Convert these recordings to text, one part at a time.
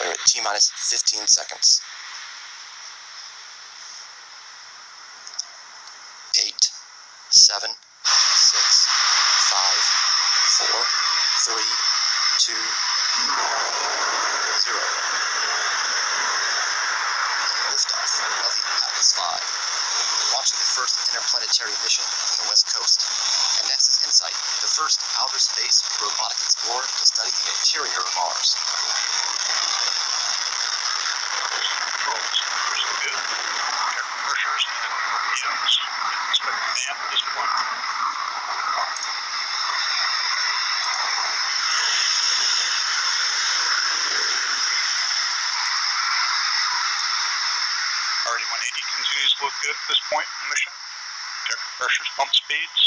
We're at T-minus 15 seconds. 8, 7, 6, 5, 4, 3, 2, 0. Liftoff of the Atlas V, launching the first interplanetary mission from the West Coast, and NASA's InSight, the first outer space robotic explorer to study the interior of Mars. Controls, good. Pressures and RPMs. Expect command at this point. RD-180 continues to look good at this point in the mission. Injector pressures, pump speeds,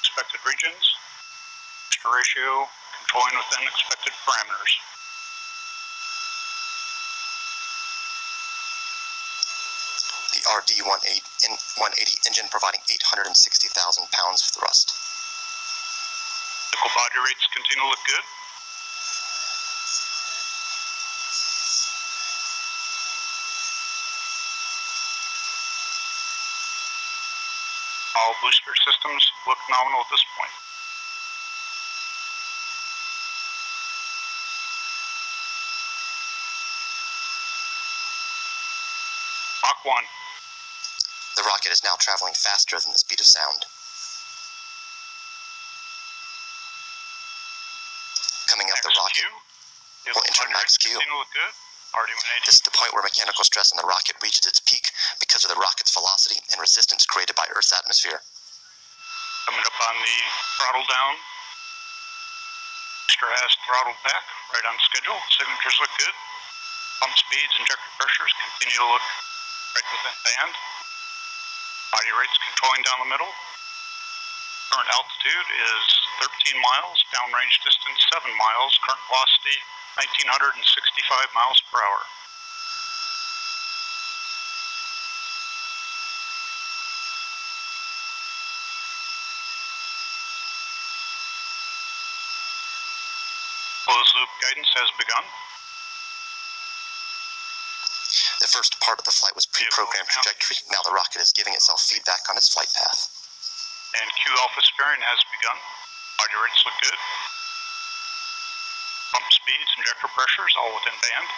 expected regions, booster ratio, controlling within expected parameters. The RD-180 engine providing 860,000 pounds of thrust. Vehicle body rates continue to look good. All booster systems look nominal at this point. Mach 1. The rocket is now traveling faster than the speed of sound. Coming up, the rocket will enter max Q. This is the point where mechanical stress on the rocket reaches its peak because of the rocket's velocity and resistance created by Earth's atmosphere. Coming up on the throttle down. Booster has throttled back, right on schedule. Signatures look good. Pump speeds, injector pressures continue to look right within band. Body rates controlling down the middle. Current altitude is 13 miles, downrange distance 7 miles, current velocity 1,965 miles per hour. Closed loop guidance has begun. The first part of the flight was pre-programmed trajectory. Now the rocket is giving itself feedback on its flight path. And Q alpha steering has begun. Body rates look good. Pump speeds, injector pressures, all within band.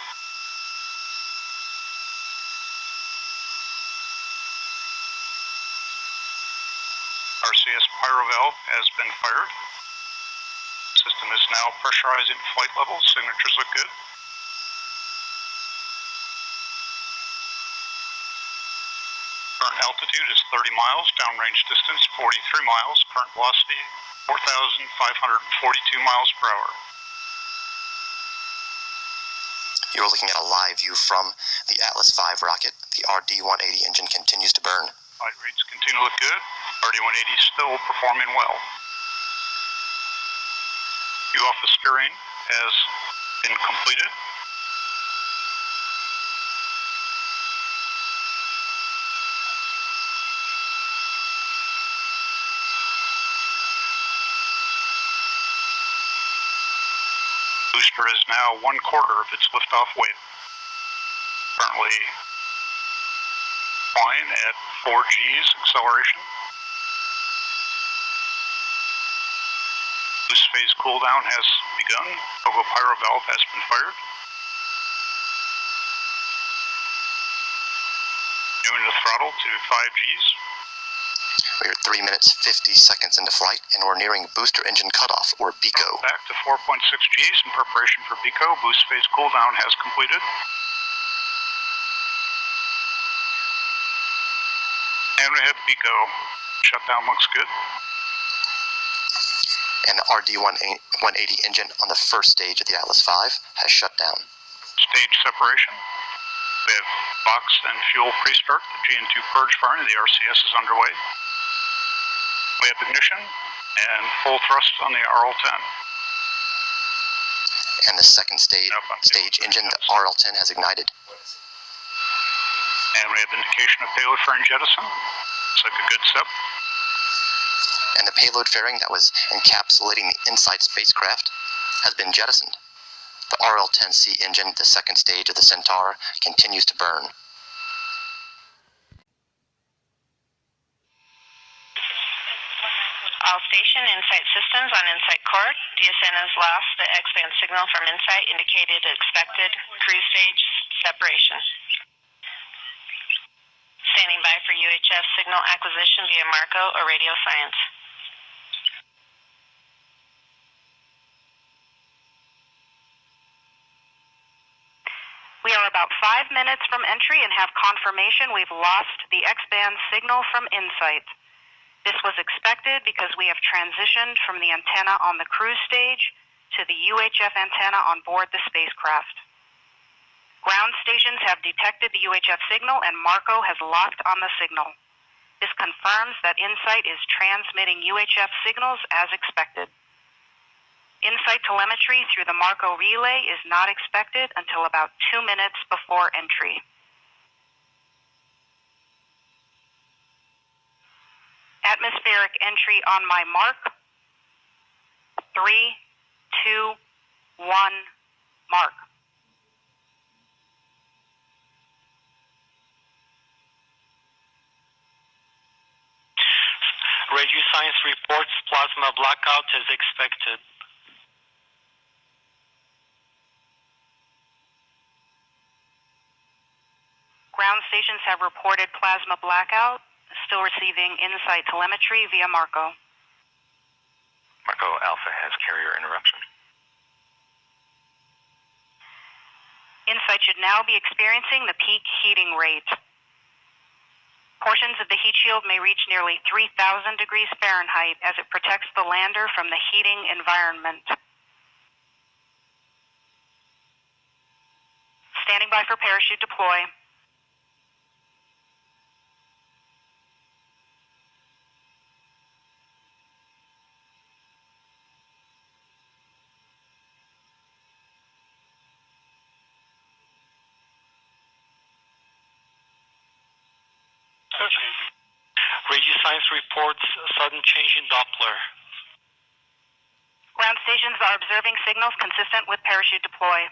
RCS pyro valve has been fired. System is now pressurizing flight levels. Signatures look good. Current altitude is 30 miles, downrange distance 43 miles, current velocity 4,542 miles per hour. You're looking at a live view from the Atlas V rocket. The RD-180 engine continues to burn. Flight rates continue to look good. RD-180 still performing well. Q alpha steering has been completed. Booster is now 1/4 of its liftoff weight. Currently flying at 4 G's acceleration. Boost phase cooldown has begun. Turbo pyro valve has been fired. Moving the throttle to 5 G's. We're 3 minutes 50 seconds into flight, and we're nearing booster engine cutoff, or BECO. Back to 4.6 G's in preparation for BECO. Boost phase cooldown has completed. And we have BECO. Shutdown looks good. And the RD-180 engine on the first stage of the Atlas V has shut down. Stage separation. We have box and fuel pre-start. The GN2 purge firing of the RCS is underway. We have ignition and full thrust on the RL-10. And the second stage engine, the RL-10, has ignited. And we have indication of payload fairing jettison. Looks like a good step. And the payload fairing that was encapsulating the InSight spacecraft has been jettisoned. The RL-10C engine, the second stage of the Centaur, continues to burn. All station, Insight Systems on Insight Core. DSN has lost the X-band signal from Insight, indicated expected cruise stage separation. Standing by for UHF signal acquisition via Marco or radio science. We are about 5 minutes from entry and have confirmation we've lost the X-band signal from Insight. This was expected because we have transitioned from the antenna on the cruise stage to the UHF antenna on board the spacecraft. Ground stations have detected the UHF signal and Marco has locked on the signal. This confirms that Insight is transmitting UHF signals as expected. Insight telemetry through the Marco relay is not expected until about 2 minutes before entry. Atmospheric entry on my mark. 3, 2, 1, mark. Radio science reports plasma blackout as expected. Ground stations have reported plasma blackout, still receiving Insight telemetry via Marco. Marco Alpha has carrier interruption. Insight should now be experiencing the peak heating rate. Portions of the heat shield may reach nearly 3,000 degrees Fahrenheit as it protects the lander from the heating environment. Standing by for parachute deploy. Radio science reports sudden change in Doppler. Ground stations are observing signals consistent with parachute deploy.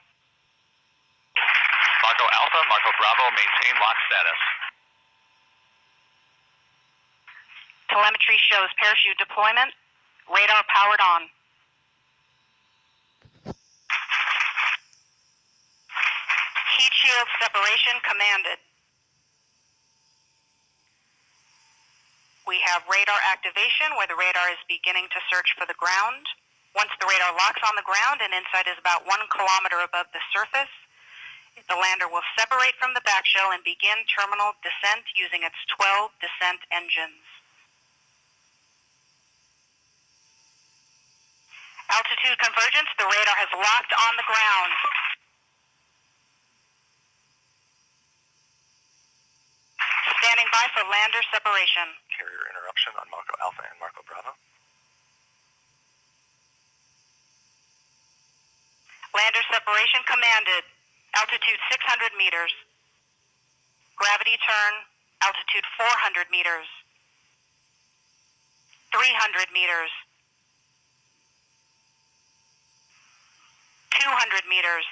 Marco Alpha, Marco Bravo, maintain lock status. Telemetry shows parachute deployment. Radar powered on. Heat shield separation commanded. We have radar activation where the radar is beginning to search for the ground. Once the radar locks on the ground and Insight is about 1 kilometer above the surface, the lander will separate from the back shell and begin terminal descent using its 12 descent engines. Altitude convergence, the radar has locked on the ground. Standing by for lander separation. Carrier interruption on Marco Alpha and Marco Bravo. Lander separation commanded. Altitude 600 meters. Gravity turn. Altitude 400 meters. 300 meters. 200 meters.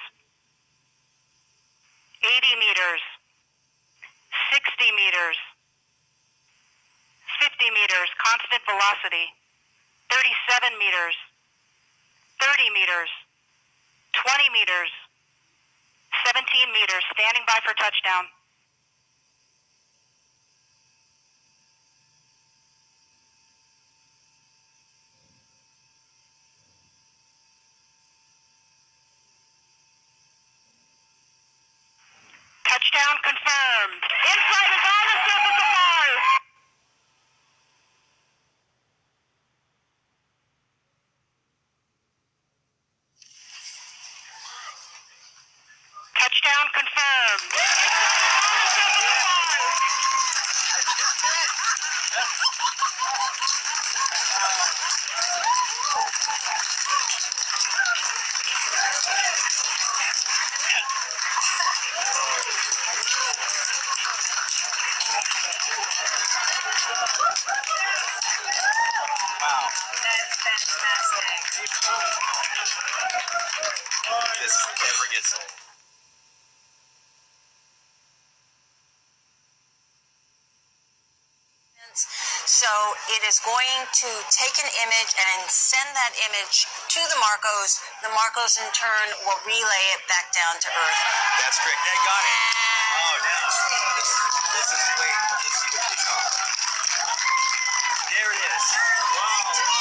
80 meters. 60 meters. 50 meters, constant velocity. 37 meters. 30 meters. 20 meters. 17 meters, standing by for touchdown. Touchdown confirmed. Insight is on the surface of Mars. Touchdown confirmed. Wow. That's fantastic. This never gets old. So it is going to take an image and send that image to the Marcos. The Marcos in turn will relay it back down to Earth. That's correct. They got it. Oh, now this is wait. Let's see what they saw. There it is. Wow.